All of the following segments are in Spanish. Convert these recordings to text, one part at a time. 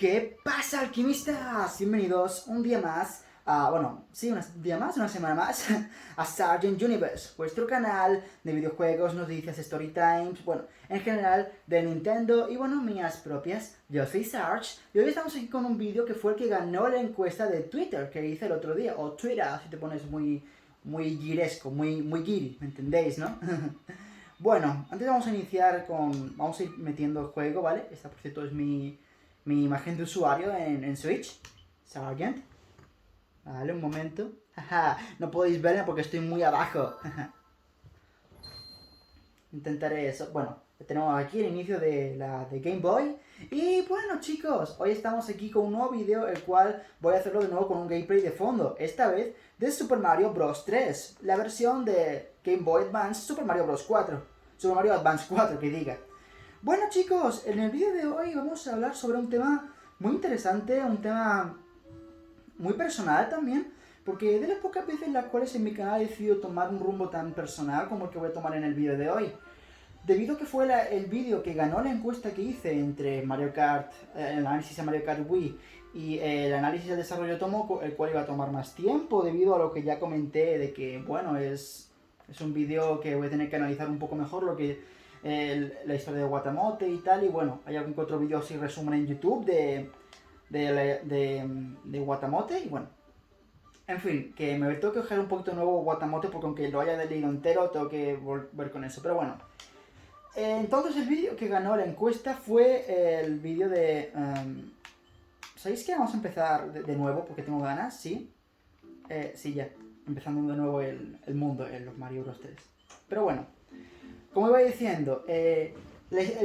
¿Qué pasa, alquimistas? Bienvenidos un día más a, bueno, sí, un día más, una semana más, a Sargent Universe, vuestro canal de videojuegos, noticias, story times, bueno, en general de Nintendo y, bueno, mías propias. Yo soy Sarge y hoy estamos aquí con un vídeo que fue el que ganó la encuesta de Twitter que hice el otro día, o Twitter, si te pones muy giresco, muy giri, ¿me entendéis, no? Bueno, antes vamos a iniciar con, vamos a ir metiendo el juego, ¿vale? Esta, por cierto, es mi imagen de usuario en Switch, Sargent. Vale, un momento. Jaja, no podéis verme porque estoy muy abajo. Intentaré eso. Bueno, tenemos aquí el inicio de la de Game Boy. Y bueno, chicos, hoy estamos aquí con un nuevo vídeo, el cual voy a hacerlo de nuevo con un gameplay de fondo. Esta vez de Super Mario Bros. 3, la versión de Game Boy Advance Super Mario Bros. 4. Super Mario Advance 4, que diga. Bueno, chicos, en el vídeo de hoy vamos a hablar sobre un tema muy interesante, un tema muy personal también, porque de las pocas veces en las cuales en mi canal he decidido tomar un rumbo tan personal como el que voy a tomar en el vídeo de hoy. Debido a que fue el vídeo que ganó la encuesta que hice entre Mario Kart, el análisis de Mario Kart Wii y el análisis del desarrollo de Tomoko, el cual iba a tomar más tiempo debido a lo que ya comenté de que, bueno, es un vídeo que voy a tener que analizar un poco mejor lo que la historia de Watamote y tal, y bueno, hay algún que otro vídeo así resumen en YouTube de Watamote, y bueno, en fin, que me tengo que dejar un poquito de nuevo Watamote porque aunque lo haya leído entero, tengo que volver con eso, pero bueno. Entonces el vídeo que ganó la encuesta fue el vídeo de... ¿Sabéis qué? Vamos a empezar de nuevo porque tengo ganas, ¿sí? Sí, ya. Empezando de nuevo el mundo en los Mario Bros. 3. Pero bueno, como iba diciendo, el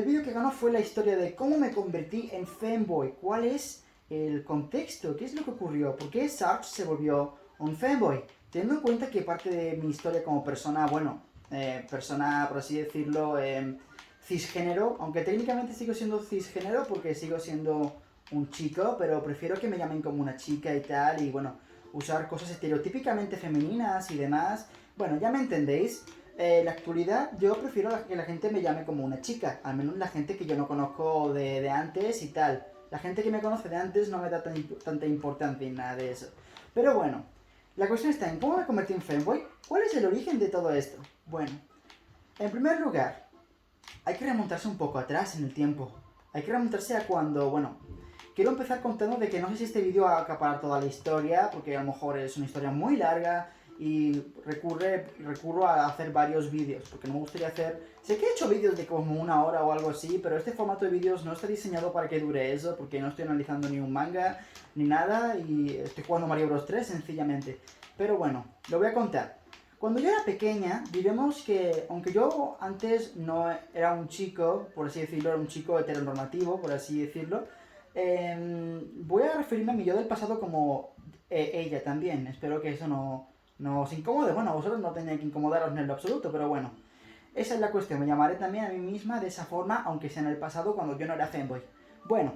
vídeo que ganó fue la historia de cómo me convertí en fanboy. ¿Cuál es el contexto? ¿Qué es lo que ocurrió? ¿Por qué Sarge se volvió un fanboy? Teniendo en cuenta que parte de mi historia como persona, bueno, persona, por así decirlo, cisgénero, aunque técnicamente sigo siendo cisgénero porque sigo siendo un chico, pero prefiero que me llamen como una chica y tal, y bueno, usar cosas estereotípicamente femeninas y demás. Bueno, ya me entendéis. En la actualidad yo prefiero que la gente me llame como una chica, al menos la gente que yo no conozco de antes y tal. La gente que me conoce de antes no me da tanta importancia en nada de eso. Pero bueno, la cuestión está en cómo me convertí en fanboy. ¿Cuál es el origen de todo esto? Bueno, en primer lugar, hay que remontarse un poco atrás en el tiempo. Hay que remontarse a cuando, bueno, quiero empezar contando de que no sé si este vídeo va a acaparar toda la historia, porque a lo mejor es una historia muy larga y recurro a hacer varios vídeos, porque no me gustaría hacer... Sé que he hecho vídeos de como una hora o algo así, pero este formato de vídeos no está diseñado para que dure eso, porque no estoy analizando ni un manga ni nada y estoy jugando Mario Bros 3 sencillamente. Pero bueno, lo voy a contar. Cuando yo era pequeña, diremos que, aunque yo antes no era un chico, por así decirlo, era un chico heteronormativo, por así decirlo, voy a referirme a mi yo del pasado como ella también. Espero que eso no os incomode. Bueno, vosotros no tenéis que incomodaros en lo absoluto, pero bueno. Esa es la cuestión. Me llamaré también a mí misma de esa forma, aunque sea en el pasado cuando yo no era fanboy. Bueno,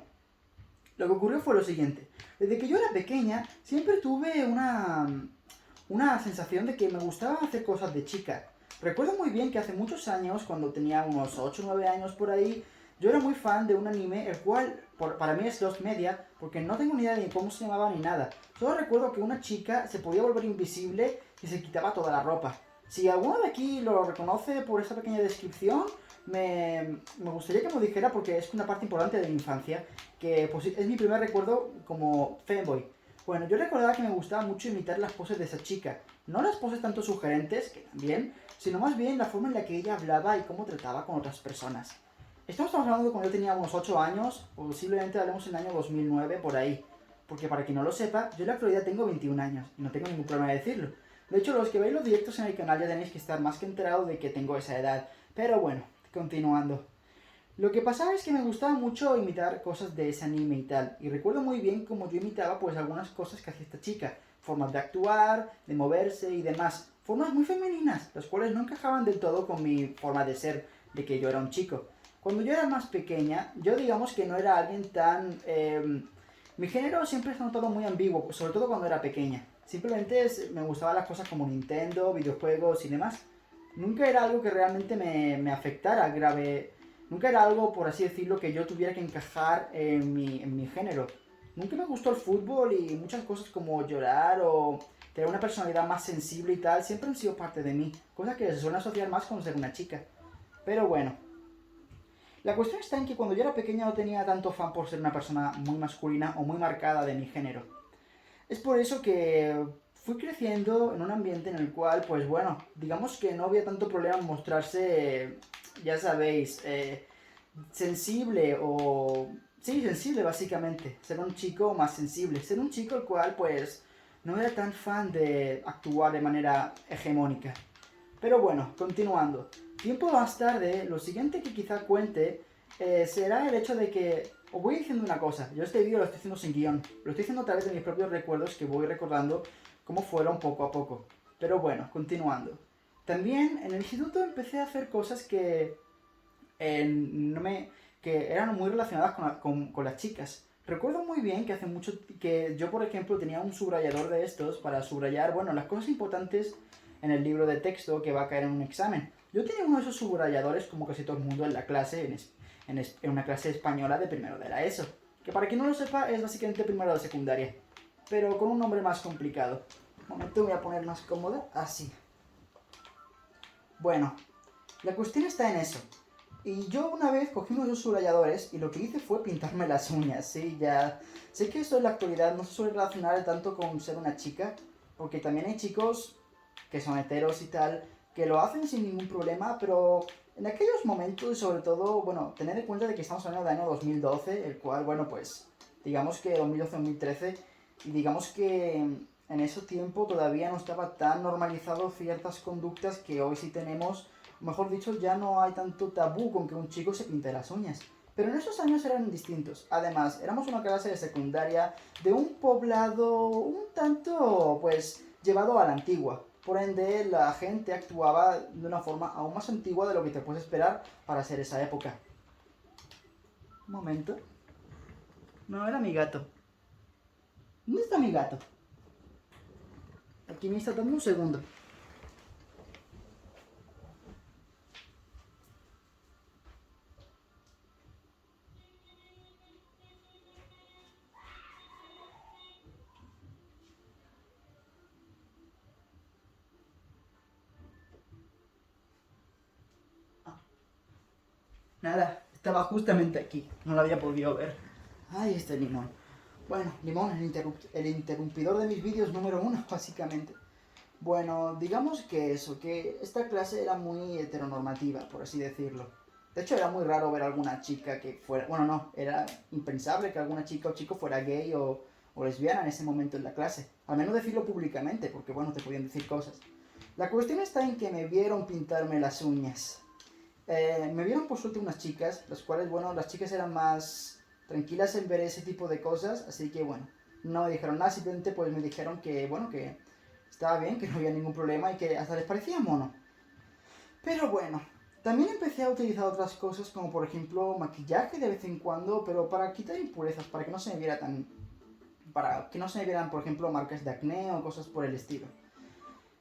lo que ocurrió fue lo siguiente. Desde que yo era pequeña, siempre tuve una sensación de que me gustaba hacer cosas de chica. Recuerdo muy bien que hace muchos años, cuando tenía unos 8 o 9 años por ahí, yo era muy fan de un anime, el cual para mí es Lost Media, porque no tengo ni idea de cómo se llamaba ni nada. Solo recuerdo que una chica se podía volver invisible y se quitaba toda la ropa. Si alguno de aquí lo reconoce por esta pequeña descripción, me gustaría que me lo dijera porque es una parte importante de mi infancia, que pues, es mi primer recuerdo como fanboy. Bueno, yo recordaba que me gustaba mucho imitar las poses de esa chica. No las poses tanto sugerentes, que también, sino más bien la forma en la que ella hablaba y cómo trataba con otras personas. Estamos hablando de cuando yo tenía unos 8 años, posiblemente hablemos en el año 2009, por ahí. Porque para quien no lo sepa, yo en la actualidad tengo 21 años y no tengo ningún problema de decirlo. De hecho, los que veis los directos en el canal ya tenéis que estar más que enterados de que tengo esa edad. Pero bueno, continuando. Lo que pasaba es que me gustaba mucho imitar cosas de ese anime y tal. Y recuerdo muy bien cómo yo imitaba pues algunas cosas que hacía esta chica. Formas de actuar, de moverse y demás. Formas muy femeninas, las cuales no encajaban del todo con mi forma de ser, de que yo era un chico. Cuando yo era más pequeña, yo digamos que no era alguien tan... mi género siempre se ha notado muy ambiguo, sobre todo cuando era pequeña. Simplemente me gustaban las cosas como Nintendo, videojuegos y demás. Nunca era algo que realmente me afectara Nunca era algo, por así decirlo, que yo tuviera que encajar en mi género. Nunca me gustó el fútbol y muchas cosas como llorar o tener una personalidad más sensible y tal, siempre han sido parte de mí. Cosas que se suelen asociar más con ser una chica. Pero bueno, la cuestión está en que cuando yo era pequeña no tenía tanto fan por ser una persona muy masculina o muy marcada de mi género. Es por eso que fui creciendo en un ambiente en el cual, pues bueno, digamos que no había tanto problema en mostrarse, ya sabéis, sensible o... Sí, sensible básicamente. Ser un chico más sensible. Ser un chico el cual, pues, no era tan fan de actuar de manera hegemónica. Pero bueno, continuando. Tiempo más tarde, lo siguiente que quizá cuente será el hecho de que os voy diciendo una cosa. Yo este vídeo lo estoy haciendo sin guión. Lo estoy haciendo a través de mis propios recuerdos que voy recordando cómo fueron poco a poco. Pero bueno, continuando. También en el instituto empecé a hacer cosas que, no me, que eran muy relacionadas con las chicas. Recuerdo muy bien que hace mucho que yo, por ejemplo, tenía un subrayador de estos para subrayar, bueno, las cosas importantes en el libro de texto que va a caer en un examen. Yo tenía uno de esos subrayadores como casi todo el mundo en la clase, en una clase española de primero de la ESO. Que para quien no lo sepa es básicamente primero de secundaria, pero con un nombre más complicado. Un momento, voy a poner más cómoda, así. Bueno, la cuestión está en eso. Y yo una vez cogí uno de esos subrayadores y lo que hice fue pintarme las uñas, sí, ya... Sé que esto en la actualidad no se suele relacionar tanto con ser una chica, porque también hay chicos que son heteros y tal, que lo hacen sin ningún problema, pero en aquellos momentos, y sobre todo, bueno, tener en cuenta de que estamos hablando del año 2012, el cual, bueno, pues, digamos que 2012-2013, y digamos que en ese tiempo todavía no estaba tan normalizado ciertas conductas que hoy sí tenemos, mejor dicho, ya no hay tanto tabú con que un chico se pinte las uñas. Pero en esos años eran distintos. Además, éramos una clase de secundaria de un poblado un tanto, pues, llevado a la antigua. Por ende, la gente actuaba de una forma aún más antigua de lo que te puedes esperar para ser esa época. Un momento. No, era mi gato. ¿Dónde está mi gato? Aquí me está dando un segundo. Nada, estaba justamente aquí. No lo había podido ver. Ay, este limón. Bueno, limón, el interrumpidor de mis vídeos número uno, básicamente. Bueno, digamos que eso, que esta clase era muy heteronormativa, por así decirlo. De hecho, era muy raro ver alguna chica que fuera... Bueno, no, era impensable que alguna chica o chico fuera gay o lesbiana en ese momento en la clase. Al menos decirlo públicamente, porque bueno, te podían decir cosas. La cuestión está en que me vieron pintarme las uñas. Me vieron por suerte unas chicas, las cuales, bueno, las chicas eran más tranquilas en ver ese tipo de cosas, así que bueno, no me dijeron nada, simplemente pues me dijeron que, bueno, que estaba bien, que no había ningún problema y que hasta les parecía mono. Pero bueno, también empecé a utilizar otras cosas como por ejemplo maquillaje de vez en cuando, pero para quitar impurezas, para que no se me viera tan... para que no se me vieran, por ejemplo, marcas de acné o cosas por el estilo.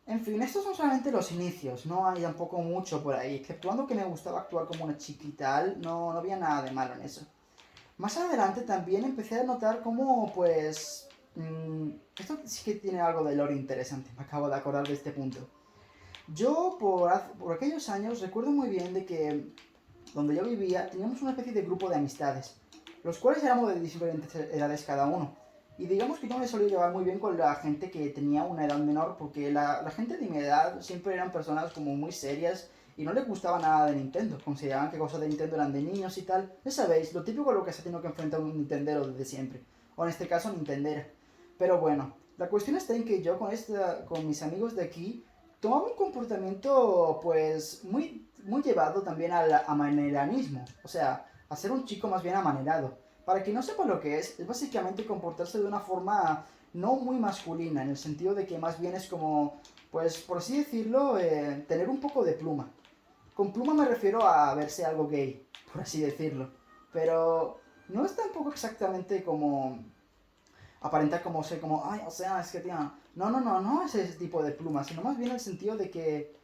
En fin, estos son solamente los inicios, no hay tampoco mucho por ahí, exceptuando que me gustaba actuar como una chica y tal, no había nada de malo en eso. Más adelante también empecé a notar cómo, pues... esto sí que tiene algo de lore interesante, me acabo de acordar de este punto. Yo, por aquellos años, recuerdo muy bien de que donde yo vivía teníamos una especie de grupo de amistades, los cuales éramos de diferentes edades cada uno. Y digamos que yo me solía llevar muy bien con la gente que tenía una edad menor, porque la gente de mi edad siempre eran personas como muy serias y no les gustaba nada de Nintendo. Consideraban que cosas de Nintendo eran de niños y tal. Ya sabéis, lo típico a lo que se ha tenido que enfrentar un Nintendero desde siempre. O en este caso, Nintendera. Pero bueno, la cuestión está en que yo con mis amigos de aquí tomaba un comportamiento pues muy llevado también al amaneranismo. O sea, a ser un chico más bien amanerado. Para quien no sepa lo que es básicamente comportarse de una forma no muy masculina, en el sentido de que más bien es como, pues por así decirlo, tener un poco de pluma. Con pluma me refiero a verse algo gay, por así decirlo. Pero no es tampoco exactamente como aparentar como ser como, ay, o sea, es que tío, no es ese tipo de pluma, sino más bien el sentido de que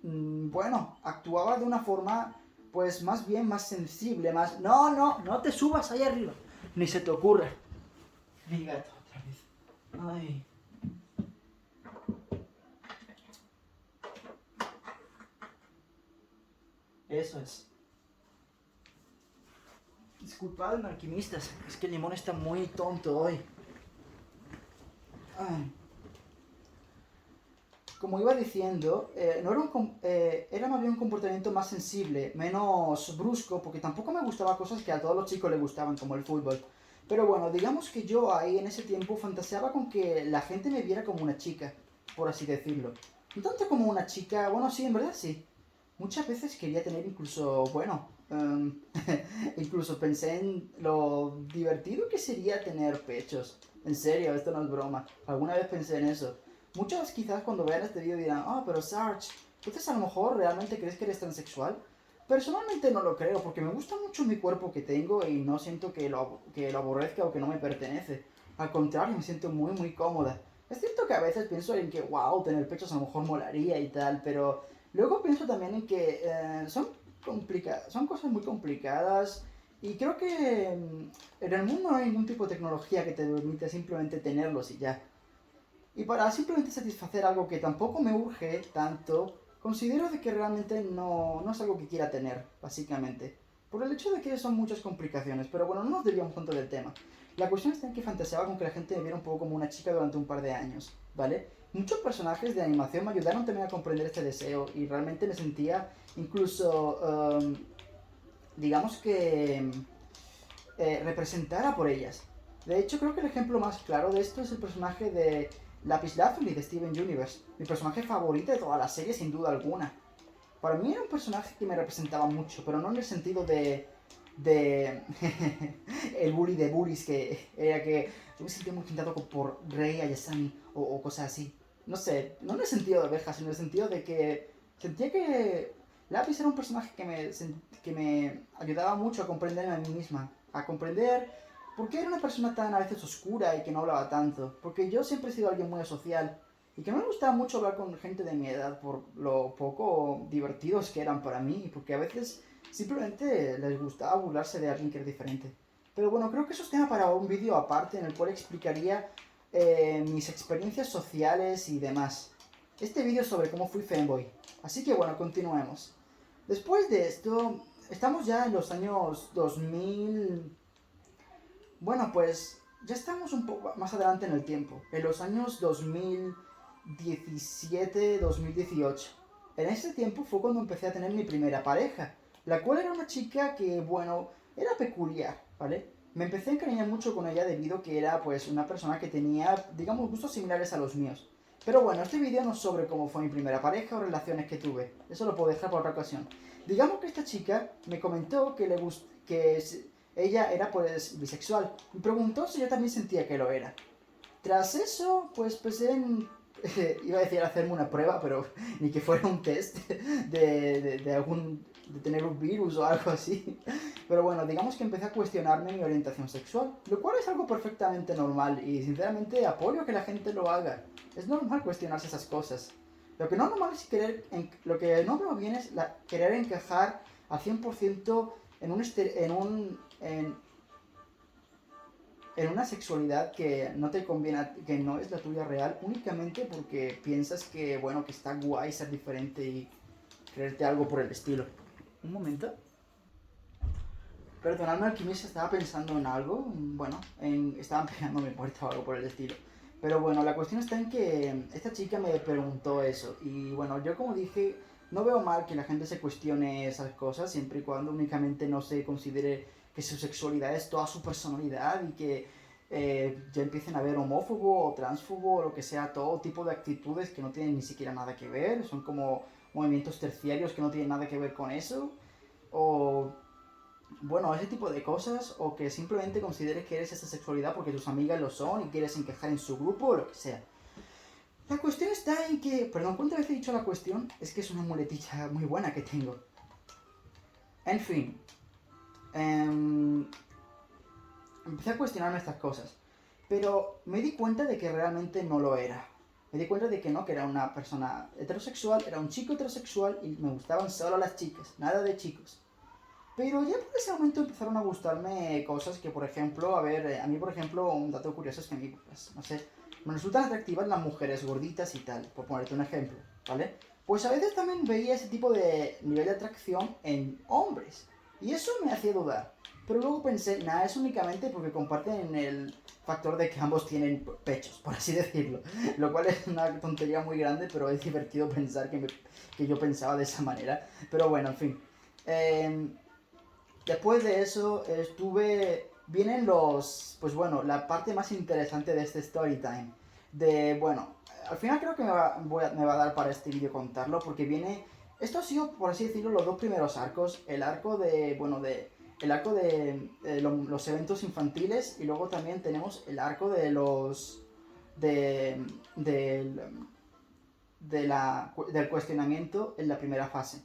bueno, actuaba de una forma, pues más bien más sensible, más... No, no, no te subas ahí arriba, ni se te ocurra. Mi gato, otra vez. Ay. Eso es. Disculpadme, alquimistas, es que el limón está muy tonto hoy. Ay. Como iba diciendo, no era, era más bien un comportamiento más sensible, menos brusco, porque tampoco me gustaban cosas que a todos los chicos les gustaban, como el fútbol. Pero bueno, digamos que yo ahí en ese tiempo fantaseaba con que la gente me viera como una chica, por así decirlo. No tanto como una chica, bueno, sí, en verdad sí. Muchas veces quería tener incluso, bueno, incluso pensé en lo divertido que sería tener pechos. En serio, esto no es broma. Alguna vez pensé en eso. Muchos quizás cuando vean este vídeo dirán, oh, pero Sarge, entonces a lo mejor realmente crees que eres transexual. Personalmente no lo creo, porque me gusta mucho mi cuerpo que tengo y no siento que lo aborrezca o que no me pertenece. Al contrario, me siento muy, muy cómoda. Es cierto que a veces pienso en que, wow, tener pechos a lo mejor molaría y tal, pero luego pienso también en que son cosas muy complicadas y creo que en el mundo no hay ningún tipo de tecnología que te permita simplemente tenerlos y ya. Y para simplemente satisfacer algo que tampoco me urge tanto, considero de que realmente no es algo que quiera tener, básicamente. Por el hecho de que son muchas complicaciones, pero bueno, no nos desviamos tanto del tema. La cuestión está en que fantaseaba con que la gente me viera un poco como una chica durante un par de años, ¿vale? Muchos personajes de animación me ayudaron también a comprender este deseo y realmente me sentía incluso, digamos que, representada por ellas. De hecho, creo que el ejemplo más claro de esto es el personaje de Lapislázuli de Steven Universe, mi personaje favorito de toda la serie sin duda alguna. Para mí era un personaje que me representaba mucho, pero no en el sentido de el bully de bullies que era que yo me sentía muy pintado por Rei Ayasami o cosas así. No sé, no en el sentido de oveja, sino en el sentido de que sentía que Lapis era un personaje que me ayudaba mucho a comprenderme a mí misma, a comprender por qué era una persona tan a veces oscura y que no hablaba tanto. Porque yo siempre he sido alguien muy social y que no me gustaba mucho hablar con gente de mi edad por lo poco divertidos que eran para mí, porque a veces simplemente les gustaba burlarse de alguien que era diferente. Pero bueno, creo que eso es tema para un vídeo aparte en el cual explicaría mis experiencias sociales y demás. Este vídeo es sobre cómo fui fanboy. Así que bueno, continuemos. Después de esto, estamos ya en los años 2000. Bueno, pues ya estamos un poco más adelante en el tiempo. En los años 2017, 2018. En ese tiempo fue cuando empecé a tener mi primera pareja, la cual era una chica que, bueno, era peculiar, ¿vale? Me empecé a encariñar mucho con ella debido a que era, pues, una persona que tenía, digamos, gustos similares a los míos. Pero bueno, este vídeo no es sobre cómo fue mi primera pareja o relaciones que tuve. Eso lo puedo dejar para otra ocasión. Digamos que esta chica me comentó que ella era, pues, bisexual. Me preguntó si yo también sentía que lo era. Tras eso, pues pensé en... iba a decir hacerme una prueba, pero ni que fuera un test de algún... de tener un virus o algo así. Pero bueno, digamos que empecé a cuestionarme mi orientación sexual, lo cual es algo perfectamente normal y sinceramente apoyo que la gente lo haga. Es normal cuestionarse esas cosas. Lo que no normal es lo que no veo bien es querer encajar al 100% en una sexualidad que no te conviene, que no es la tuya real, únicamente porque piensas que, bueno, que está guay ser diferente y creerte algo por el estilo. Un momento. Perdonadme, alquimista, estaba pensando en algo, bueno, estaban pegando mi puerta o algo por el estilo. Pero bueno, la cuestión está en que esta chica me preguntó eso. Y bueno, yo como dije, no veo mal que la gente se cuestione esas cosas, siempre y cuando únicamente no se considere que su sexualidad es toda su personalidad y que ya empiecen a ver homófobo o transfobo o lo que sea, todo tipo de actitudes que no tienen ni siquiera nada que ver, son como movimientos terciarios que no tienen nada que ver con eso. O bueno, ese tipo de cosas, o que simplemente consideres que eres esa sexualidad porque tus amigas lo son y quieres encajar en su grupo o lo que sea. La cuestión está en que, perdón, ¿cuántas veces he dicho la cuestión? Es que es una muletilla muy buena que tengo. En fin, empecé a cuestionarme estas cosas, pero me di cuenta de que realmente no lo era. me di cuenta de que no, que era una persona heterosexual, era un chico heterosexual y me gustaban solo las chicas, nada de chicos. Pero ya por ese momento empezaron a gustarme cosas que, por ejemplo, a ver, a mí, por ejemplo, un dato curioso es que a mí, pues, no sé, me resultan atractivas las mujeres gorditas y tal, por ponerte un ejemplo, ¿vale? Pues a veces también veía ese tipo de nivel de atracción en hombres, y eso me hacía dudar. Pero luego pensé, nada, es únicamente porque comparten el factor de que ambos tienen pechos, por así decirlo. Lo cual es una tontería muy grande, pero es divertido pensar que yo pensaba de esa manera. Pero bueno, en fin. Eh, Después de eso vienen pues bueno, la parte más interesante de este story time. Bueno, al final creo que me va a dar para este vídeo contarlo porque esto ha sido, por así decirlo, los dos primeros arcos. El arco de los eventos infantiles y luego también tenemos el arco de los, de, del, del cuestionamiento en la primera fase.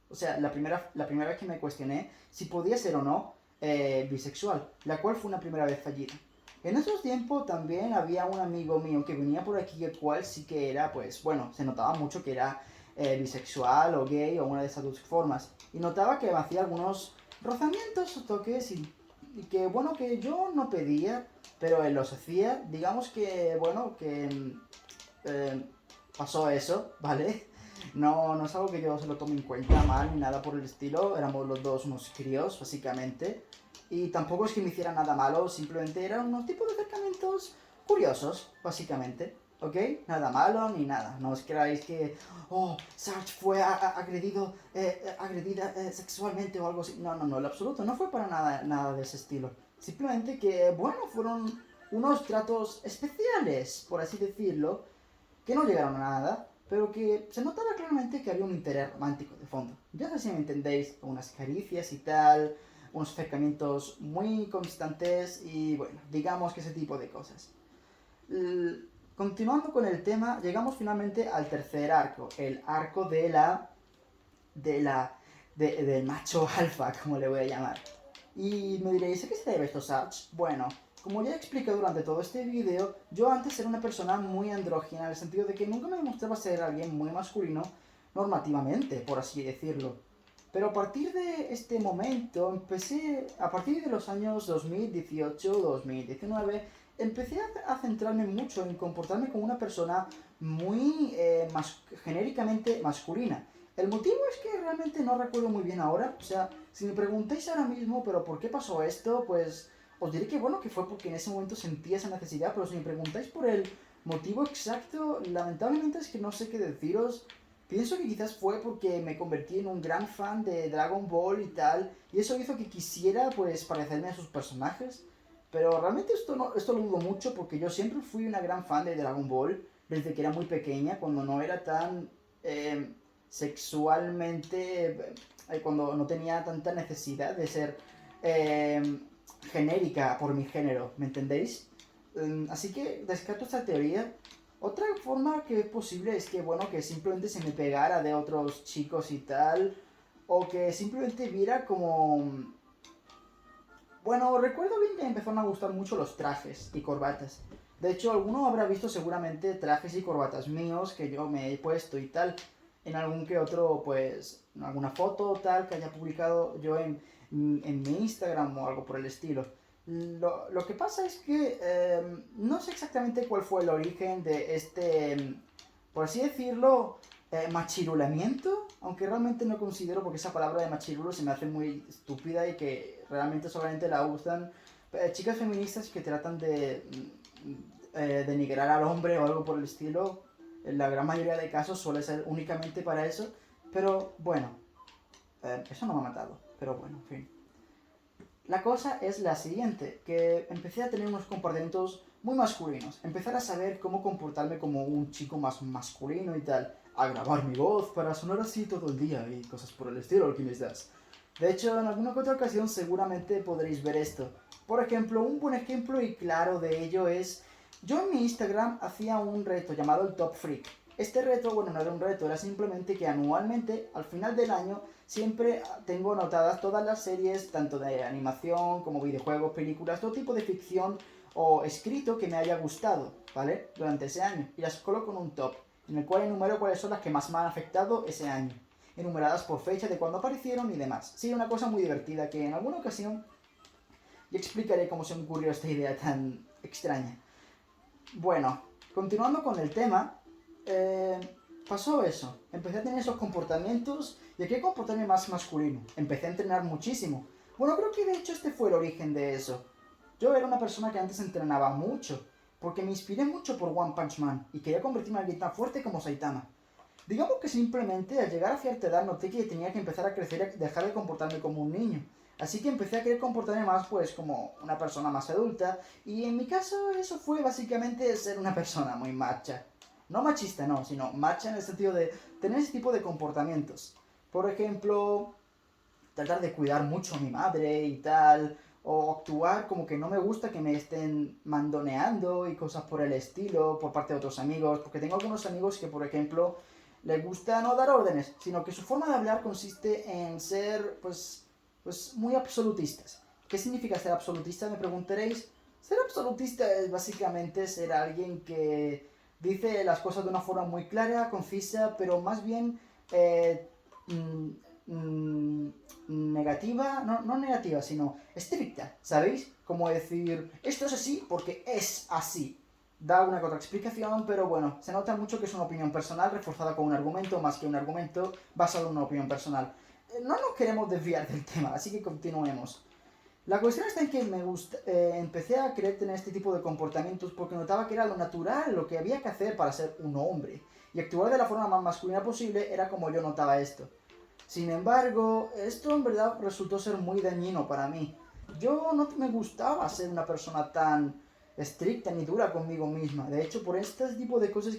O sea, la primera vez que me cuestioné si podía ser o no bisexual, la cual fue una primera vez fallida. En esos tiempos también había un amigo mío que venía por aquí, el cual sí que era, pues, bueno, se notaba mucho que era bisexual o gay o una de esas dos formas. Y notaba que me hacía algunos rozamientos o toques y que, bueno, que yo no pedía, pero él los hacía. Digamos que, bueno, que eh, pasó eso, ¿vale? No, no es algo que yo se lo tome en cuenta mal ni nada por el estilo. Éramos los dos unos críos, básicamente. Y tampoco es que me hiciera nada malo, simplemente eran unos tipos de acercamientos curiosos, básicamente. ¿Ok? Nada malo ni nada. No os creáis que, oh, Sarge fue agredida sexualmente o algo así. No, no, no, en absoluto. No fue para nada, nada de ese estilo. Simplemente que, bueno, fueron unos tratos especiales, por así decirlo, que no llegaron a nada, pero que se notaba claramente que había un interés romántico de fondo. Ya sé si me entendéis, unas caricias y tal, unos acercamientos muy constantes y bueno, digamos que ese tipo de cosas. Continuando con el tema, llegamos finalmente al tercer arco, el arco del macho alfa, como le voy a llamar. Y me diréis, ¿a qué se debe esto, Sarge? Bueno, como ya expliqué durante todo este vídeo, yo antes era una persona muy andrógina, en el sentido de que nunca me demostraba ser alguien muy masculino normativamente, por así decirlo. Pero a partir de este momento, a partir de los años 2018-2019, empecé a centrarme mucho en comportarme como una persona muy genéricamente masculina. El motivo es que realmente no recuerdo muy bien ahora, o sea, si me preguntáis ahora mismo, pero ¿por qué pasó esto? Pues os diré que bueno, que fue porque en ese momento sentía esa necesidad, pero si me preguntáis por el motivo exacto, lamentablemente es que no sé qué deciros. Pienso que quizás fue porque me convertí en un gran fan de Dragon Ball y tal, y eso hizo que quisiera pues parecerme a sus personajes. Pero realmente esto lo dudo mucho porque yo siempre fui una gran fan de Dragon Ball desde que era muy pequeña, cuando no era tan sexualmente, cuando no tenía tanta necesidad de ser eh, genérica por mi género, ¿me entendéis? Así que descarto esta teoría. Otra forma que es posible es que, bueno, que simplemente se me pegara de otros chicos y tal, o que simplemente viera como... Bueno, recuerdo bien que me empezaron a gustar mucho los trajes y corbatas. De hecho, alguno habrá visto seguramente trajes y corbatas míos que yo me he puesto y tal, en algún que otro, pues, en alguna foto o tal que haya publicado yo en mi Instagram o algo por el estilo. Lo que pasa es que no sé exactamente cuál fue el origen de este, por así decirlo, machirulamiento, aunque realmente no considero porque esa palabra de machirulo se me hace muy estúpida y que realmente solamente la usan chicas feministas que tratan de denigrar al hombre o algo por el estilo. En la gran mayoría de casos suele ser únicamente para eso, pero bueno, eso no me ha matado, pero bueno, en fin. La cosa es la siguiente, que empecé a tener unos comportamientos muy masculinos, empezar a saber cómo comportarme como un chico más masculino y tal, a grabar mi voz para sonar así todo el día y cosas por el estilo, alquimistas. De hecho, en alguna que otra ocasión seguramente podréis ver esto. Por ejemplo, un buen ejemplo y claro de ello es, yo en mi Instagram hacía un reto llamado el Top Freak. Este reto, bueno, no era un reto, era simplemente que anualmente, al final del año, siempre tengo anotadas todas las series, tanto de animación como videojuegos, películas, todo tipo de ficción o escrito que me haya gustado, ¿vale? Durante ese año. Y las coloco en un top, en el cual enumero cuáles son las que más me han afectado ese año, enumeradas por fecha de cuando aparecieron y demás. Sí, una cosa muy divertida que en alguna ocasión y explicaré cómo se me ocurrió esta idea tan extraña. Bueno, continuando con el tema, pasó eso. Empecé a tener esos comportamientos y qué comportarme más masculino. Empecé a entrenar muchísimo. Bueno, creo que de hecho este fue el origen de eso. Yo era una persona que antes entrenaba mucho, porque me inspiré mucho por One Punch Man y quería convertirme en alguien tan fuerte como Saitama. Digamos que simplemente al llegar a cierta edad noté que tenía que empezar a crecer y dejar de comportarme como un niño. Así que empecé a querer comportarme más pues como una persona más adulta y en mi caso eso fue básicamente ser una persona muy macha. No machista no, sino macha en el sentido de tener ese tipo de comportamientos. Por ejemplo, tratar de cuidar mucho a mi madre y tal, o actuar como que no me gusta que me estén mandoneando y cosas por el estilo por parte de otros amigos, porque tengo algunos amigos que, por ejemplo, les gusta no dar órdenes, sino que su forma de hablar consiste en ser, pues muy absolutistas. ¿Qué significa ser absolutista? Me preguntaréis. Ser absolutista es básicamente ser alguien que dice las cosas de una forma muy clara, concisa, pero más bien eh, mm, negativa, no negativa, sino estricta, ¿sabéis? Como decir, esto es así porque es así. Da una que otra explicación, pero bueno, se nota mucho que es una opinión personal reforzada con un argumento, más que un argumento basado en una opinión personal. No nos queremos desviar del tema, así que continuemos. La cuestión está en que empecé a querer tener este tipo de comportamientos porque notaba que era lo natural, lo que había que hacer para ser un hombre. Y actuar de la forma más masculina posible era como yo notaba esto. Sin embargo, esto en verdad resultó ser muy dañino para mí. Yo no me gustaba ser una persona tan estricta ni dura conmigo misma. De hecho, por este tipo de cosas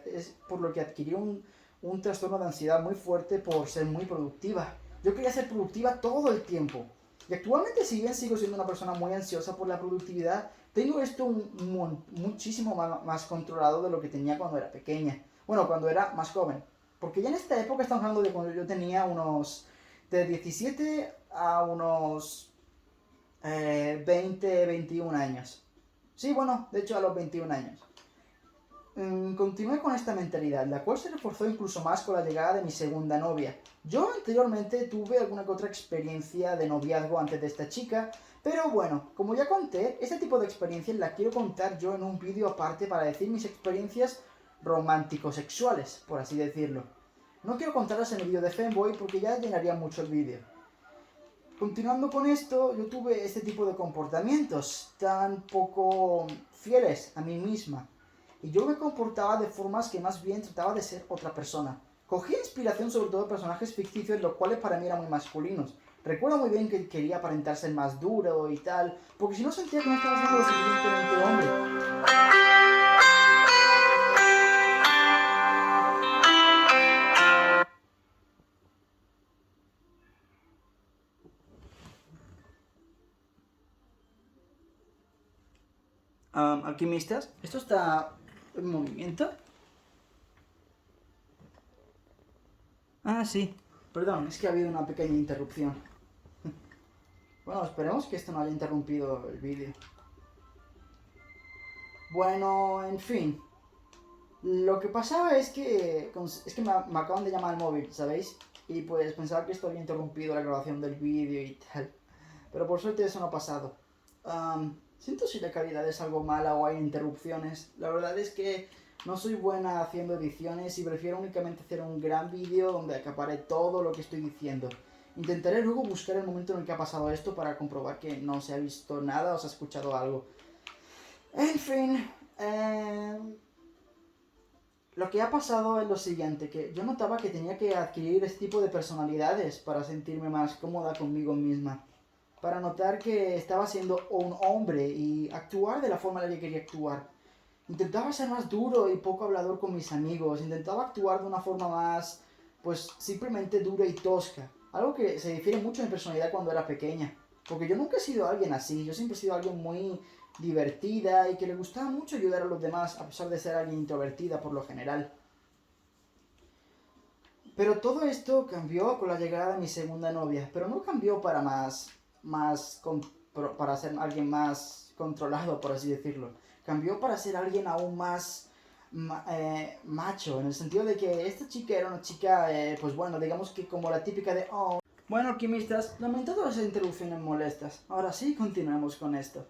es por lo que adquirí un trastorno de ansiedad muy fuerte por ser muy productiva. Yo quería ser productiva todo el tiempo. Y actualmente, si bien sigo siendo una persona muy ansiosa por la productividad, tengo esto muchísimo más controlado de lo que tenía cuando era pequeña. Bueno, cuando era más joven. Porque ya en esta época estamos hablando de cuando yo tenía unos... de 17 a unos 20, 21 años. Sí, bueno, de hecho a los 21 años. Continué con esta mentalidad, la cual se reforzó incluso más con la llegada de mi segunda novia. Yo anteriormente tuve alguna que otra experiencia de noviazgo antes de esta chica, pero bueno, como ya conté, este tipo de experiencias la quiero contar yo en un vídeo aparte para decir mis experiencias romántico-sexuales, por así decirlo. No quiero contarlas en el vídeo de Femboy porque ya llenaría mucho el vídeo. Continuando con esto, yo tuve este tipo de comportamientos tan poco fieles a mí misma. Y yo me comportaba de formas que más bien trataba de ser otra persona. Cogía inspiración sobre todo de personajes ficticios, los cuales para mí eran muy masculinos. Recuerdo muy bien que quería aparentar ser más duro y tal, porque si no sentía que no estaba siendo lo suficientemente hombre. Alquimistas, esto está en movimiento. Ah, sí. Perdón, es que ha habido una pequeña interrupción. Bueno, esperemos que esto no haya interrumpido el vídeo. Bueno, en fin. Lo que pasaba es que me acaban de llamar al móvil, ¿sabéis? Y pues pensaba que esto había interrumpido la grabación del vídeo y tal. Pero por suerte eso no ha pasado. Siento si la calidad es algo mala o hay interrupciones. La verdad es que no soy buena haciendo ediciones y prefiero únicamente hacer un gran vídeo donde acapare todo lo que estoy diciendo. Intentaré luego buscar el momento en el que ha pasado esto para comprobar que no se ha visto nada o se ha escuchado algo. En fin, lo que ha pasado es lo siguiente, que yo notaba que tenía que adquirir este tipo de personalidades para sentirme más cómoda conmigo misma. Para notar que estaba siendo un hombre y actuar de la forma en la que quería actuar. Intentaba ser más duro y poco hablador con mis amigos. Intentaba actuar de una forma más, pues, simplemente dura y tosca. Algo que se difiere mucho de mi personalidad cuando era pequeña. Porque yo nunca he sido alguien así. Yo siempre he sido alguien muy divertida y que le gustaba mucho ayudar a los demás, a pesar de ser alguien introvertida por lo general. Pero todo esto cambió con la llegada de mi segunda novia, pero no cambió para para ser alguien más controlado, por así decirlo. Cambió para ser alguien aún más macho, en el sentido de que esta chica era una chica, pues bueno, digamos que como la típica de, oh, bueno, alquimistas, lamento todas esas interrupciones molestas. Ahora sí, continuemos con esto.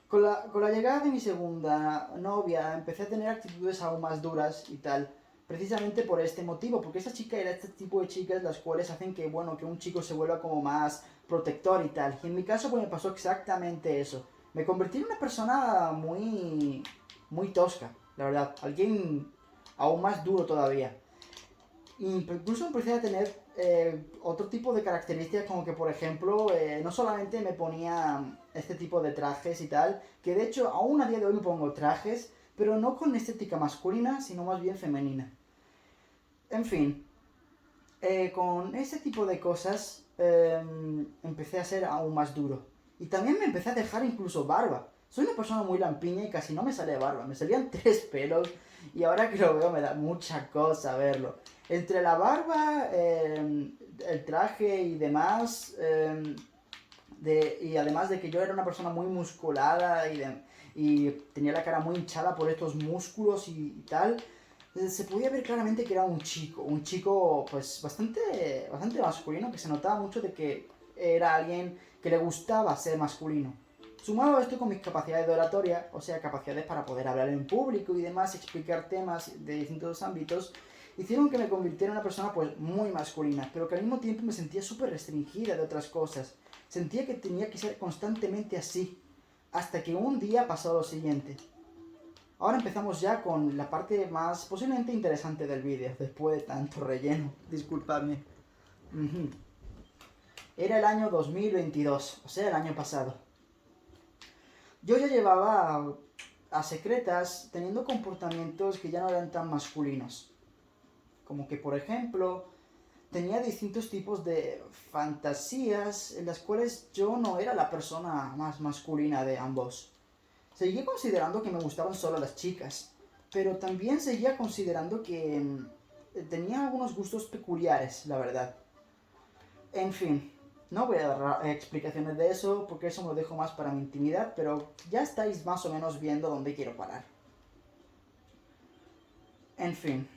Con la llegada de mi segunda novia empecé a tener actitudes aún más duras y tal. Precisamente por este motivo, porque esa chica era este tipo de chicas las cuales hacen que, bueno, que un chico se vuelva como más protector y tal. Y en mi caso pues me pasó exactamente eso. Me convertí en una persona muy tosca, la verdad. Alguien aún más duro todavía. Incluso empecé a tener otro tipo de características como que por ejemplo no solamente me ponía este tipo de trajes y tal, que de hecho aún a día de hoy me pongo trajes, pero no con estética masculina, sino más bien femenina. En fin, con ese tipo de cosas empecé a ser aún más duro. Y también me empecé a dejar incluso barba. Soy una persona muy lampiña y casi no me sale barba. Me salían tres pelos y ahora que lo veo me da mucha cosa verlo. Entre la barba, el traje y demás, y además de que yo era una persona muy musculada y tenía la cara muy hinchada por estos músculos y tal, se podía ver claramente que era un chico pues bastante masculino, que se notaba mucho de que era alguien que le gustaba ser masculino. Sumado a esto con mis capacidades de oratoria, o sea, capacidades para poder hablar en público y demás, explicar temas de distintos ámbitos, hicieron que me convirtiera en una persona pues muy masculina, pero que al mismo tiempo me sentía súper restringida de otras cosas. Sentía que tenía que ser constantemente así, hasta que un día pasó lo siguiente. Ahora empezamos ya con la parte más posiblemente interesante del vídeo, después de tanto relleno, disculpadme. Ujú. Era el año 2022, o sea, el año pasado. Yo ya llevaba a secretas teniendo comportamientos que ya no eran tan masculinos. Como que, por ejemplo, tenía distintos tipos de fantasías en las cuales yo no era la persona más masculina de ambos. Seguía considerando que me gustaban solo las chicas, pero también seguía considerando que tenía algunos gustos peculiares, la verdad. En fin, no voy a dar explicaciones de eso porque eso me lo dejo más para mi intimidad, pero ya estáis más o menos viendo dónde quiero parar. En fin,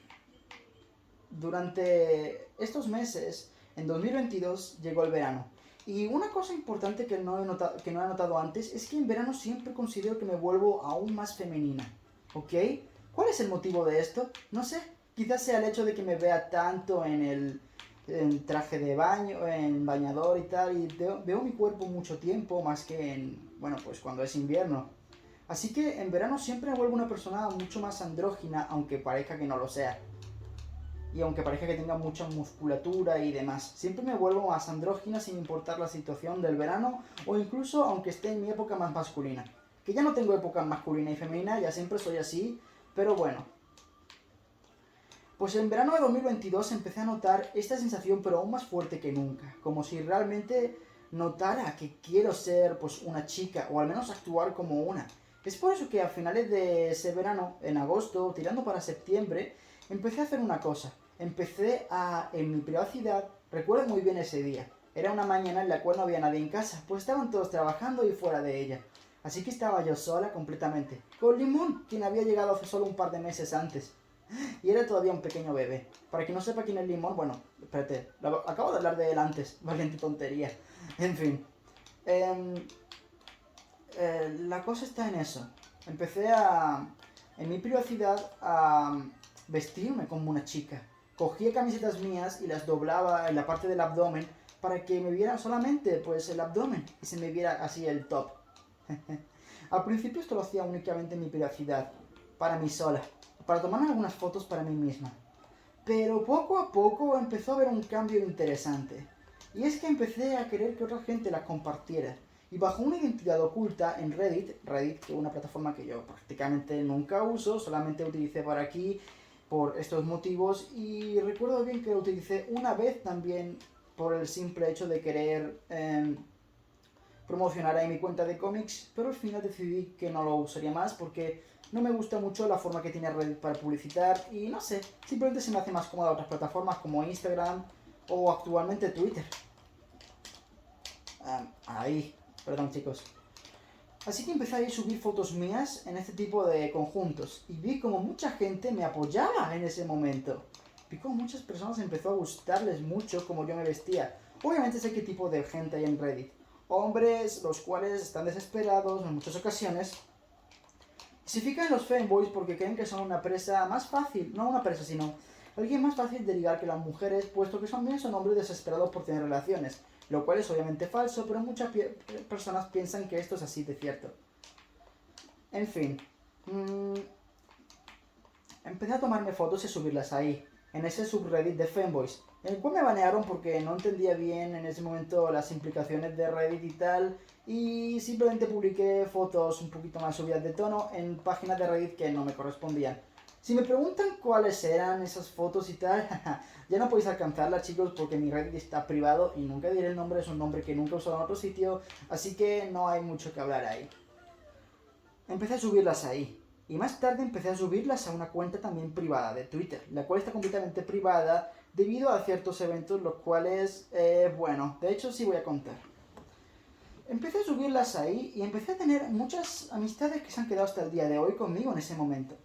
durante estos meses, en 2022, llegó el verano. Y una cosa importante que no he notado antes es que en verano siempre considero que me vuelvo aún más femenina. ¿Ok? ¿Cuál es el motivo de esto? No sé. Quizás sea el hecho de que me vea tanto en traje de baño, en bañador y tal, y veo mi cuerpo mucho tiempo, más que bueno, pues cuando es invierno. Así que en verano siempre me vuelvo una persona mucho más andrógina, aunque parezca que no lo sea y aunque parezca que tenga mucha musculatura y demás. Siempre me vuelvo más andrógina sin importar la situación del verano o incluso aunque esté en mi época más masculina. Que ya no tengo época masculina y femenina, ya siempre soy así, pero bueno. Pues en verano de 2022 empecé a notar esta sensación pero aún más fuerte que nunca, como si realmente notara que quiero ser pues una chica o al menos actuar como una. Es por eso que a finales de ese verano, en agosto, tirando para septiembre, empecé a hacer una cosa. Empecé a, en mi privacidad, recuerdo muy bien ese día. Era una mañana en la cual no había nadie en casa, pues estaban todos trabajando y fuera de ella. Así que estaba yo sola completamente, con Limón, quien había llegado hace solo un par de meses antes. Y era todavía un pequeño bebé. Para quien no sepa quién es Limón, bueno, espérate, acabo de hablar de él antes, valiente tontería. En fin, em, la cosa está en eso. Empecé en mi privacidad, a vestirme como una chica. Cogía camisetas mías y las doblaba en la parte del abdomen para que me viera solamente pues el abdomen y se me viera así el top. Al principio esto lo hacía únicamente en mi privacidad, para mí sola, para tomar algunas fotos para mí misma. Pero poco a poco empezó a haber un cambio interesante. Y es que empecé a querer que otra gente las compartiera. Y bajo una identidad oculta en Reddit, que es una plataforma que yo prácticamente nunca uso, solamente utilicé por aquí por estos motivos. Y recuerdo bien que lo utilicé una vez también por el simple hecho de querer promocionar ahí mi cuenta de cómics, pero al final decidí que no lo usaría más porque no me gusta mucho la forma que tiene Reddit para publicitar y no sé, simplemente se me hace más cómoda otras plataformas como Instagram o actualmente Twitter. Ahí, perdón chicos. Así que empecé a subir fotos mías en este tipo de conjuntos y vi como mucha gente me apoyaba en ese momento. Vi como muchas personas empezó a gustarles mucho como yo me vestía. Obviamente sé qué tipo de gente hay en Reddit. Hombres los cuales están desesperados en muchas ocasiones. Se fijan en los fanboys porque creen que son una presa más fácil, no una presa sino alguien más fácil de ligar que las mujeres, puesto que también son hombres desesperados por tener relaciones. Lo cual es obviamente falso, pero muchas personas piensan que esto es así de cierto. En fin. Empecé a tomarme fotos y subirlas ahí, en ese subreddit de fanboys. En el cual me banearon porque no entendía bien en ese momento las implicaciones de Reddit y tal. Y simplemente publiqué fotos un poquito más subidas de tono en páginas de Reddit que no me correspondían. Si me preguntan cuáles eran esas fotos y tal, ya no podéis alcanzarlas chicos porque mi Reddit está privado y nunca diré el nombre, es un nombre que nunca he usado en otro sitio, así que no hay mucho que hablar ahí. Empecé a subirlas ahí. Y más tarde empecé a subirlas a una cuenta también privada de Twitter, la cual está completamente privada debido a ciertos eventos, los cuales, bueno, de hecho sí voy a contar. Empecé a subirlas ahí y empecé a tener muchas amistades que se han quedado hasta el día de hoy conmigo en ese momento.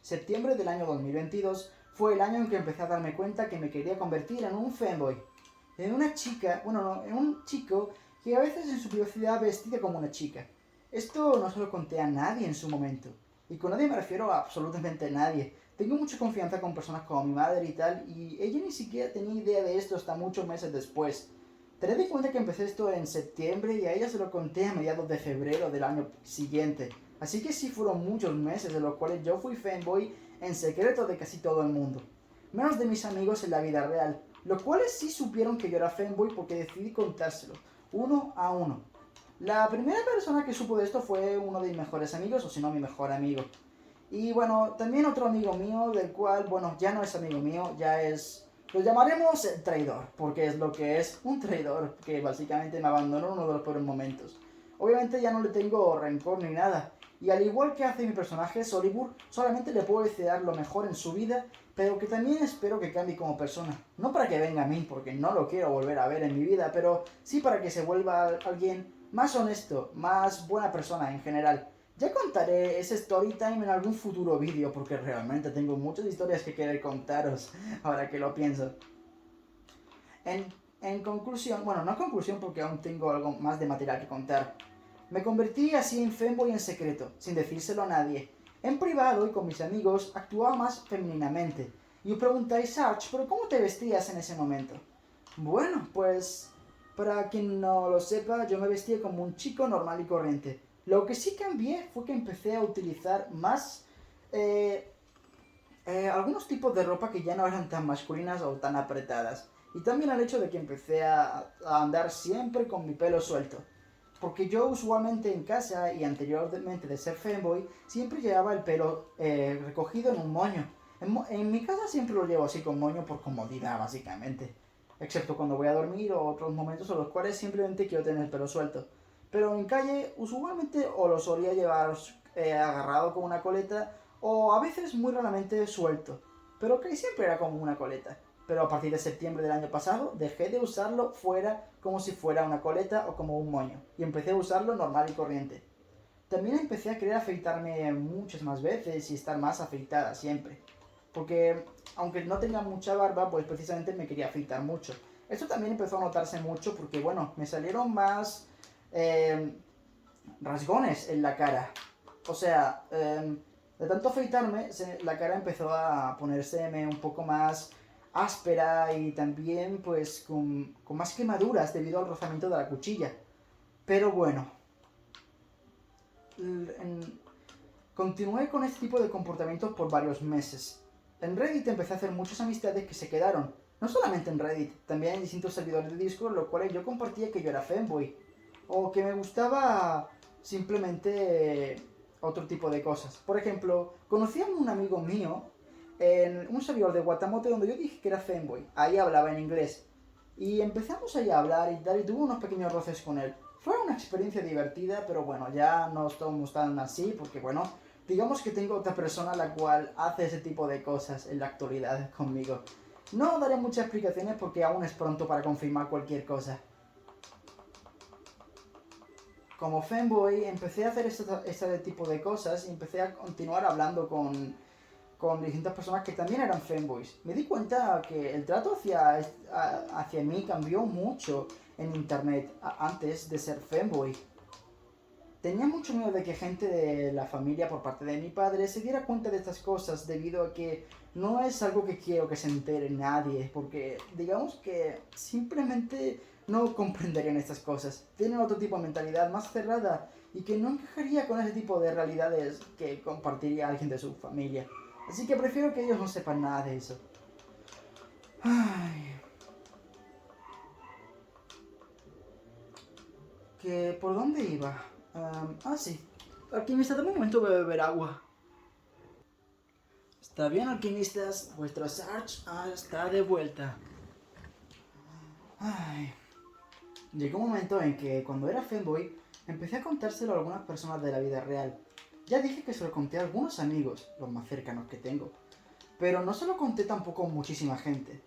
Septiembre del año 2022 fue el año en que empecé a darme cuenta que me quería convertir en un fanboy. En una chica, bueno no, en un chico que a veces en su privacidad vestía como una chica. Esto no se lo conté a nadie en su momento. Y con nadie me refiero a absolutamente nadie. Tengo mucha confianza con personas como mi madre y tal, y ella ni siquiera tenía idea de esto hasta muchos meses después. Tened en cuenta que empecé esto en septiembre y a ella se lo conté a mediados de febrero del año siguiente. Así que sí fueron muchos meses de los cuales yo fui fanboy en secreto de casi todo el mundo. Menos de mis amigos en la vida real, los cuales sí supieron que yo era fanboy porque decidí contárselo, uno a uno. La primera persona que supo de esto fue uno de mis mejores amigos, o si no mi mejor amigo. Y bueno, también otro amigo mío, del cual, bueno, ya no es amigo mío, ya es... Lo llamaremos traidor, porque es lo que es un traidor, que básicamente me abandonó en uno de los peores momentos. Obviamente ya no le tengo rencor ni nada, y al igual que hace mi personaje, Solibur, solamente le puedo desear lo mejor en su vida, pero que también espero que cambie como persona. No para que venga a mí, porque no lo quiero volver a ver en mi vida, pero sí para que se vuelva alguien más honesto, más buena persona en general. Ya contaré ese story time en algún futuro vídeo porque realmente tengo muchas historias que querer contaros ahora que lo pienso. En conclusión, bueno, no en conclusión porque aún tengo algo más de material que contar. Me convertí así en fanboy en secreto, sin decírselo a nadie. En privado y con mis amigos actuaba más femeninamente. Y os preguntáis, Sarge, ¿pero cómo te vestías en ese momento? Bueno, pues para quien no lo sepa, yo me vestía como un chico normal y corriente. Lo que sí cambié fue que empecé a utilizar más algunos tipos de ropa que ya no eran tan masculinas o tan apretadas. Y también el hecho de que empecé a andar siempre con mi pelo suelto. Porque yo usualmente en casa y anteriormente de ser fanboy, siempre llevaba el pelo recogido en un moño. En mi casa siempre lo llevo así con moño por comodidad, básicamente. Excepto cuando voy a dormir o otros momentos en los cuales simplemente quiero tener el pelo suelto. Pero en calle usualmente o lo solía llevar agarrado con una coleta o a veces muy raramente suelto. Pero que siempre era como una coleta. Pero a partir de septiembre del año pasado dejé de usarlo fuera como si fuera una coleta o como un moño. Y empecé a usarlo normal y corriente. También empecé a querer afeitarme muchas más veces y estar más afeitada siempre. Porque aunque no tenga mucha barba, pues precisamente me quería afeitar mucho. Esto también empezó a notarse mucho porque, bueno, me salieron más rasgones en la cara. O sea, de tanto afeitarme, la cara empezó a ponérseme un poco más áspera y también pues con más quemaduras debido al rozamiento de la cuchilla. Pero bueno, continué con este tipo de comportamientos por varios meses. En Reddit empecé a hacer muchas amistades que se quedaron. No solamente en Reddit, también en distintos servidores de Discord, los cuales yo compartía que yo era fanboy. O que me gustaba simplemente otro tipo de cosas. Por ejemplo, conocí a un amigo mío en un servidor de Guatamote donde yo dije que era fanboy. Ahí hablaba en inglés. Y empezamos ahí a hablar y tal, y tuve unos pequeños roces con él. Fueron una experiencia divertida, pero bueno, ya no estamos tan así, porque bueno, digamos que tengo otra persona la cual hace ese tipo de cosas en la actualidad conmigo. No daré muchas explicaciones porque aún es pronto para confirmar cualquier cosa. Como fanboy empecé a hacer este tipo de cosas y empecé a continuar hablando con distintas personas que también eran fanboys. Me di cuenta que el trato hacia mí cambió mucho en internet antes de ser fanboy. Tenía mucho miedo de que gente de la familia por parte de mi padre se diera cuenta de estas cosas debido a que no es algo que quiero que se entere nadie, porque digamos que simplemente no comprenderían estas cosas. Tienen otro tipo de mentalidad más cerrada y que no encajaría con ese tipo de realidades que compartiría alguien de su familia. Así que prefiero que ellos no sepan nada de eso. Ay. ¿Por dónde iba? Sí. Alquimista, dame un momento para beber agua. Está bien, alquimistas, vuestro Sarge está de vuelta. Ay. Llegó un momento en que, cuando era fanboy, empecé a contárselo a algunas personas de la vida real. Ya dije que se lo conté a algunos amigos, los más cercanos que tengo. Pero no se lo conté tampoco a muchísima gente.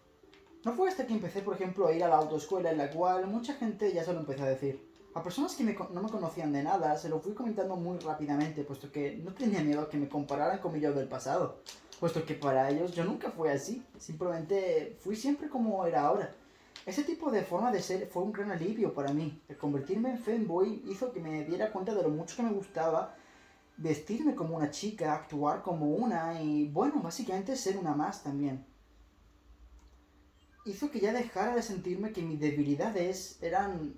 No fue hasta que empecé, por ejemplo, a ir a la autoescuela en la cual mucha gente ya se lo empezó a decir. A personas que no me conocían de nada, se lo fui comentando muy rápidamente, puesto que no tenía miedo a que me compararan con mi yo del pasado. Puesto que para ellos yo nunca fui así, simplemente fui siempre como era ahora. Ese tipo de forma de ser fue un gran alivio para mí. El convertirme en fanboy hizo que me diera cuenta de lo mucho que me gustaba vestirme como una chica, actuar como una y, bueno, básicamente ser una más también. Hizo que ya dejara de sentirme que mis debilidades eran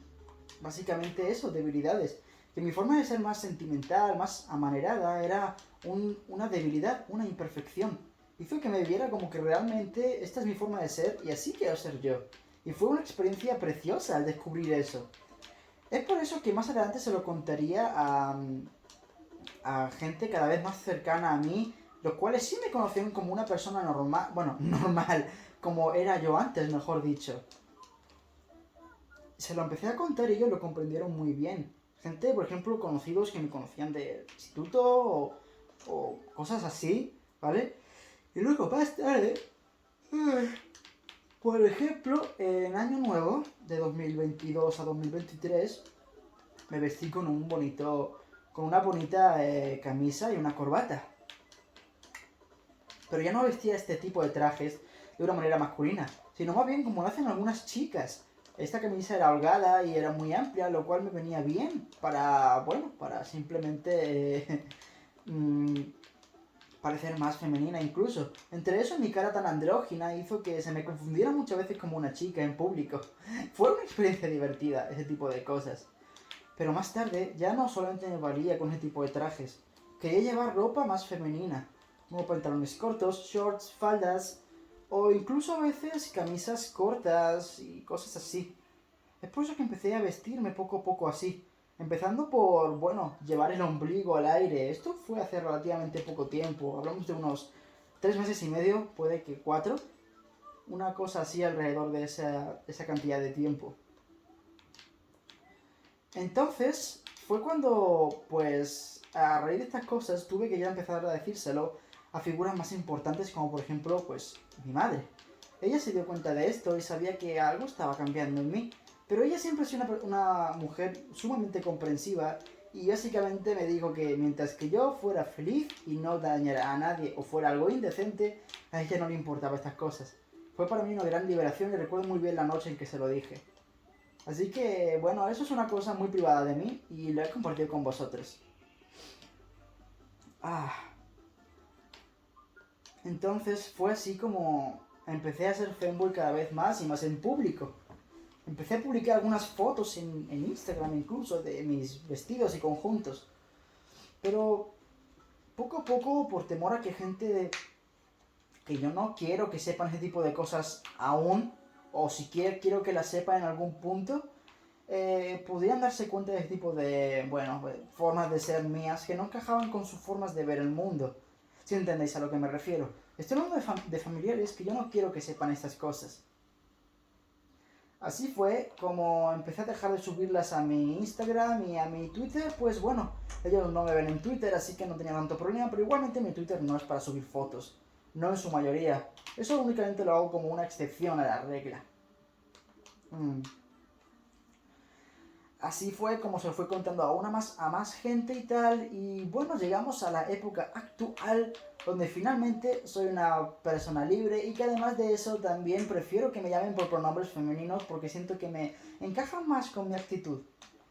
básicamente eso, debilidades. Que mi forma de ser más sentimental, más amanerada, era una debilidad, una imperfección. Hizo que me viera como que realmente esta es mi forma de ser y así quiero ser yo. Y fue una experiencia preciosa al descubrir eso. Es por eso que más adelante se lo contaría a gente cada vez más cercana a mí, los cuales sí me conocían como una persona normal, bueno, normal, como era yo antes, mejor dicho. Se lo empecé a contar y ellos lo comprendieron muy bien. Gente, por ejemplo, conocidos que me conocían del instituto o cosas así, ¿vale? Y luego más tarde, por ejemplo, en Año Nuevo, de 2022 a 2023, me vestí con una bonita camisa y una corbata. Pero ya no vestía este tipo de trajes de una manera masculina, sino más bien como lo hacen algunas chicas. Esta camisa era holgada y era muy amplia, lo cual me venía bien para, bueno, para simplemente parecer más femenina incluso. Entre eso, mi cara tan andrógina hizo que se me confundiera muchas veces como una chica en público. Fue una experiencia divertida, ese tipo de cosas. Pero más tarde, ya no solamente me valía con ese tipo de trajes. Quería llevar ropa más femenina, como pantalones cortos, shorts, faldas, o incluso a veces camisas cortas y cosas así. Es por eso que empecé a vestirme poco a poco así. Empezando por, bueno, llevar el ombligo al aire. Esto fue hace relativamente poco tiempo. Hablamos de unos 3 meses y medio, puede que 4. Una cosa así alrededor de esa cantidad de tiempo. Entonces, fue cuando, pues, a raíz de estas cosas, tuve que ya empezar a decírselo a figuras más importantes como, por ejemplo, pues, mi madre. Ella se dio cuenta de esto y sabía que algo estaba cambiando en mí. Pero ella siempre ha sido una mujer sumamente comprensiva y básicamente me dijo que mientras que yo fuera feliz y no dañara a nadie o fuera algo indecente, a ella no le importaba estas cosas. Fue para mí una gran liberación y recuerdo muy bien la noche en que se lo dije. Así que, bueno, eso es una cosa muy privada de mí y lo he compartido con vosotros. Entonces fue así como empecé a ser fanboy cada vez más y más en público. Empecé a publicar algunas fotos en Instagram incluso de mis vestidos y conjuntos. Pero poco a poco, por temor a que que yo no quiero que sepan ese tipo de cosas aún, o si quiero que las sepan en algún punto, podrían darse cuenta de ese tipo de, bueno, formas de ser mías que no encajaban con sus formas de ver el mundo. Si entendéis a lo que me refiero. Estoy hablando de familiares que yo no quiero que sepan estas cosas. Así fue como empecé a dejar de subirlas a mi Instagram y a mi Twitter. Pues bueno, ellos no me ven en Twitter, así que no tenía tanto problema, pero igualmente mi Twitter no es para subir fotos, no en su mayoría. Eso únicamente lo hago como una excepción a la regla. Mm. Así fue como se fue contando a más gente y tal. Y bueno, llegamos a la época actual donde finalmente soy una persona libre y que además de eso también prefiero que me llamen por pronombres femeninos porque siento que me encajan más con mi actitud.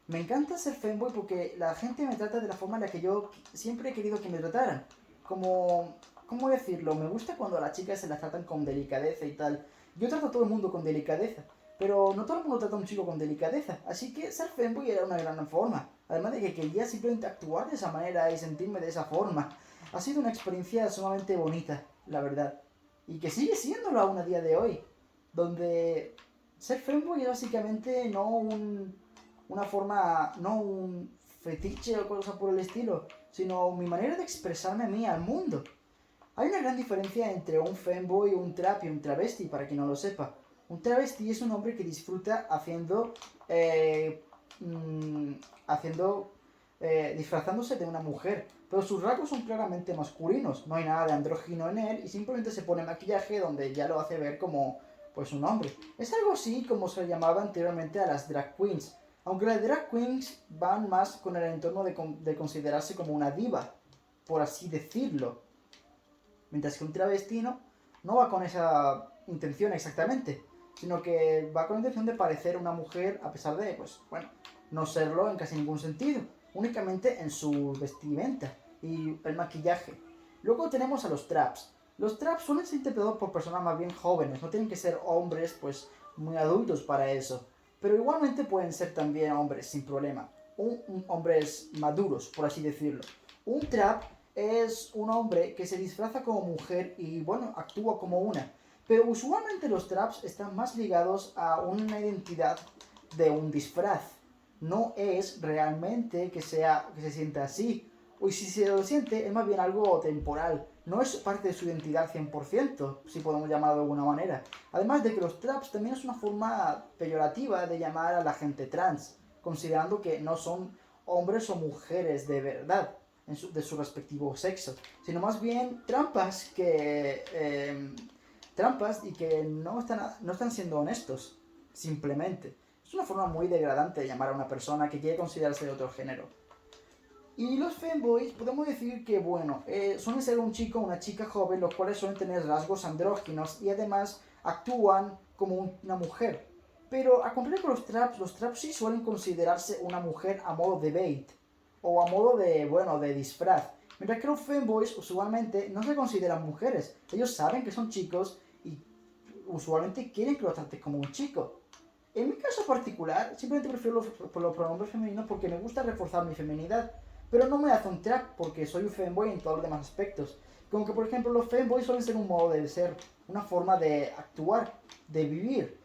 Me encanta ser fanboy porque la gente me trata de la forma en la que yo siempre he querido que me trataran. Como, ¿cómo decirlo? Me gusta cuando a las chicas se las tratan con delicadeza y tal. Yo trato a todo el mundo con delicadeza. Pero no todo el mundo trata a un chico con delicadeza, así que ser fanboy era una gran forma. Además de que quería simplemente actuar de esa manera y sentirme de esa forma. Ha sido una experiencia sumamente bonita, la verdad. Y que sigue siéndolo aún a día de hoy. Donde ser fanboy es básicamente una forma, no un fetiche o cosa por el estilo, sino mi manera de expresarme a mí, al mundo. Hay una gran diferencia entre un fanboy, un trap y un travesti, para quien no lo sepa. Un travesti es un hombre que disfruta eh, mm, haciendo, disfrazándose de una mujer, pero sus rasgos son claramente masculinos, no hay nada de andrógino en él y simplemente se pone maquillaje donde ya lo hace ver como pues un hombre. Es algo así como se llamaba anteriormente a las drag queens, aunque las drag queens van más con el entorno de considerarse como una diva, por así decirlo. Mientras que un travestino no va con esa intención exactamente, sino que va con la intención de parecer una mujer a pesar de, pues, bueno, no serlo en casi ningún sentido, únicamente en su vestimenta y el maquillaje. Luego tenemos a los traps. Los traps suelen ser interpretados por personas más bien jóvenes, no tienen que ser hombres, pues, muy adultos para eso, pero igualmente pueden ser también hombres sin problema, hombres maduros, por así decirlo. Un trap es un hombre que se disfraza como mujer y bueno, actúa como una. Pero usualmente los traps están más ligados a una identidad de un disfraz. No es realmente que se sienta así. O si se lo siente, es más bien algo temporal. No es parte de su identidad 100%, si podemos llamarlo de alguna manera. Además de que los traps también es una forma peyorativa de llamar a la gente trans, considerando que no son hombres o mujeres de verdad de su respectivo sexo, sino más bien trampas y que no están siendo honestos, simplemente. Es una forma muy degradante de llamar a una persona que quiere considerarse de otro género. Y los fanboys, podemos decir que, bueno, suelen ser un chico o una chica joven, los cuales suelen tener rasgos andróginos y además actúan como una mujer. Pero a contrario que los traps sí suelen considerarse una mujer a modo de bait o a modo de, bueno, de disfraz. Mientras que los fanboys usualmente no se consideran mujeres. Ellos saben que son chicos y usualmente quieren que los trates como un chico. En mi caso particular, simplemente prefiero los pronombres femeninos porque me gusta reforzar mi feminidad. Pero no me hace un trap porque soy un fanboy en todos los demás aspectos. Como que, por ejemplo, los fanboys suelen ser un modo de ser, una forma de actuar, de vivir.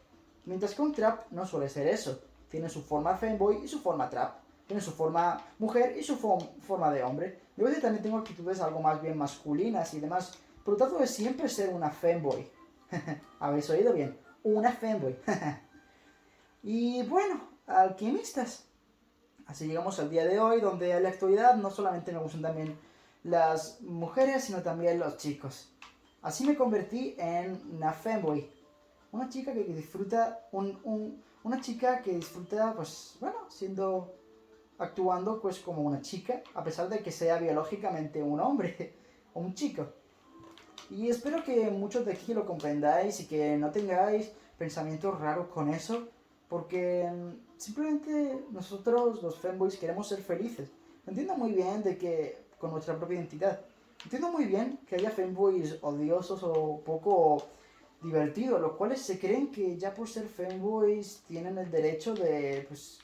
Mientras que un trap no suele ser eso. Tiene su forma fanboy y su forma trap. Tiene su forma mujer y su forma de hombre. Yo a veces también tengo actitudes algo más bien masculinas y demás. Pero trato de siempre ser una fanboy. ¿Habéis oído bien? Una fanboy. Y bueno, alquimistas. Así llegamos al día de hoy, donde en la actualidad no solamente me gustan también las mujeres, sino también los chicos. Así me convertí en una fanboy. Una chica que disfruta, una chica que disfruta, pues, bueno, actuando pues como una chica, a pesar de que sea biológicamente un hombre o un chico. Y espero que muchos de aquí lo comprendáis y que no tengáis pensamientos raros con eso, porque simplemente nosotros los fanboys queremos ser felices. Entiendo muy bien de que con nuestra propia identidad. Entiendo muy bien que haya fanboys odiosos o poco divertidos, los cuales se creen que ya por ser fanboys tienen el derecho de pues,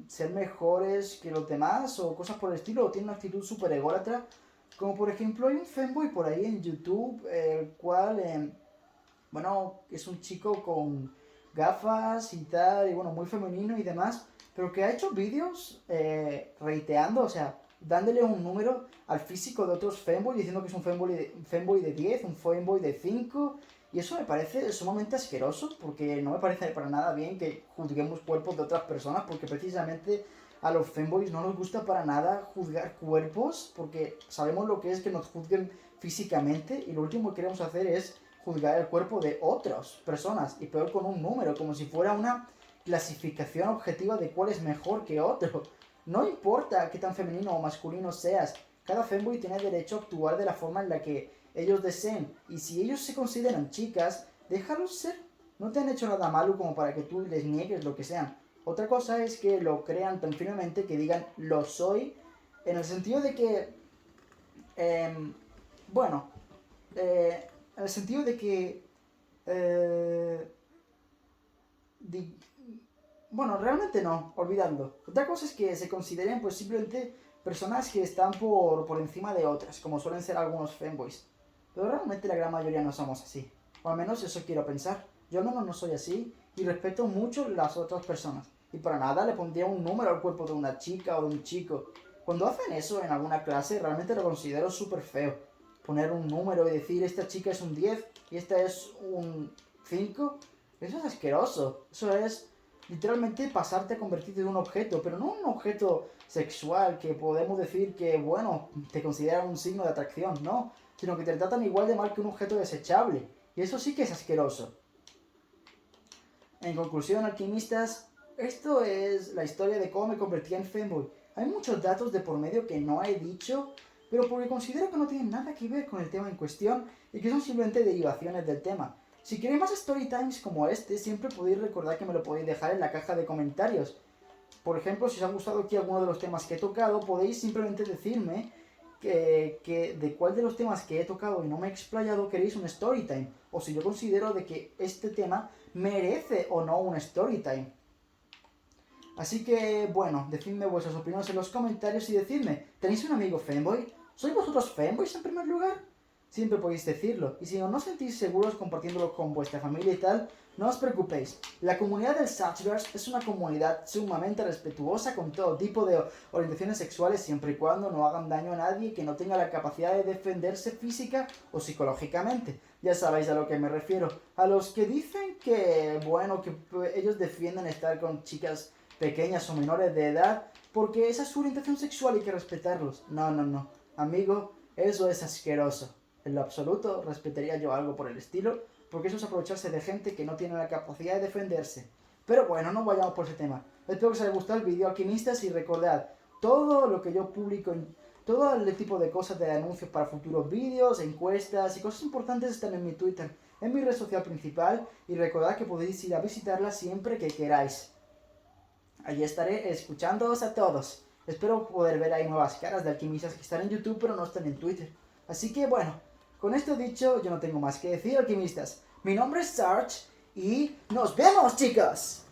ser mejores que los demás o cosas por el estilo, o tienen una actitud súper ególatra. Como por ejemplo hay un fanboy por ahí en YouTube, el cual, bueno, es un chico con gafas y tal, y bueno, muy femenino y demás, pero que ha hecho vídeos reiteando, o sea, dándole un número al físico de otros fanboys, diciendo que es un fanboy de 10, un fanboy de 5, Y eso me parece sumamente asqueroso, porque no me parece para nada bien que juzguemos cuerpos de otras personas, porque precisamente a los fanboys no nos gusta para nada juzgar cuerpos, porque sabemos lo que es que nos juzguen físicamente, y lo último que queremos hacer es juzgar el cuerpo de otras personas, y peor con un número, como si fuera una clasificación objetiva de cuál es mejor que otro. No importa qué tan femenino o masculino seas, cada fanboy tiene derecho a actuar de la forma en la que ellos deseen, y si ellos se consideran chicas, déjalos ser. No te han hecho nada malo como para que tú les niegues lo que sean. Otra cosa es que lo crean tan firmemente que digan lo soy, en el sentido de que, bueno, en el sentido de que, eh, di- bueno, realmente no, olvidadlo. Otra cosa es que se consideren pues simplemente personas que están por encima de otras, como suelen ser algunos fanboys. Pero realmente la gran mayoría no somos así. O al menos eso quiero pensar. Yo al menos no soy así y respeto mucho las otras personas. Y para nada le pondría un número al cuerpo de una chica o de un chico. Cuando hacen eso en alguna clase realmente lo considero súper feo. Poner un número y decir esta chica es un 10 y esta es un 5. Eso es asqueroso. Eso es literalmente pasarte a convertirte en un objeto, pero no un objeto sexual que podemos decir que, bueno, te consideran un signo de atracción, no, sino que te tratan igual de mal que un objeto desechable. Y eso sí que es asqueroso. En conclusión, alquimistas, esto es la historia de cómo me convertí en fanboy. Hay muchos datos de por medio que no he dicho, pero porque considero que no tienen nada que ver con el tema en cuestión y que son simplemente derivaciones del tema. Si queréis más story times como este, siempre podéis recordar que me lo podéis dejar en la caja de comentarios. Por ejemplo, si os ha gustado aquí alguno de los temas que he tocado, podéis simplemente decirme que de cuál de los temas que he tocado y no me he explayado queréis un story time. O si yo considero de que este tema merece o no un story time. Así que, bueno, decidme vuestras opiniones en los comentarios y decidme, ¿tenéis un amigo fanboy? ¿Sois vosotros fanboys en primer lugar? Siempre podéis decirlo, y si no os sentís seguros compartiéndolo con vuestra familia y tal, no os preocupéis. La comunidad del Satchverse es una comunidad sumamente respetuosa con todo tipo de orientaciones sexuales siempre y cuando no hagan daño a nadie que no tenga la capacidad de defenderse física o psicológicamente. Ya sabéis a lo que me refiero. A los que dicen que, bueno, que ellos defienden estar con chicas pequeñas o menores de edad porque esa es su orientación sexual y hay que respetarlos. No, no, no. Amigo, eso es asqueroso. En lo absoluto respetaría yo algo por el estilo, porque eso es aprovecharse de gente que no tiene la capacidad de defenderse. Pero bueno, no vayamos por ese tema. Espero que os haya gustado el vídeo, alquimistas, y recordad, todo lo que yo publico, todo el tipo de cosas de anuncios para futuros vídeos, encuestas y cosas importantes están en mi Twitter, en mi red social principal, y recordad que podéis ir a visitarla siempre que queráis. Allí estaré escuchándoos a todos. Espero poder ver ahí nuevas caras de alquimistas que están en YouTube pero no están en Twitter. Así que bueno, con esto dicho, yo no tengo más que decir, alquimistas. Mi nombre es Sarge y ¡nos vemos, chicos!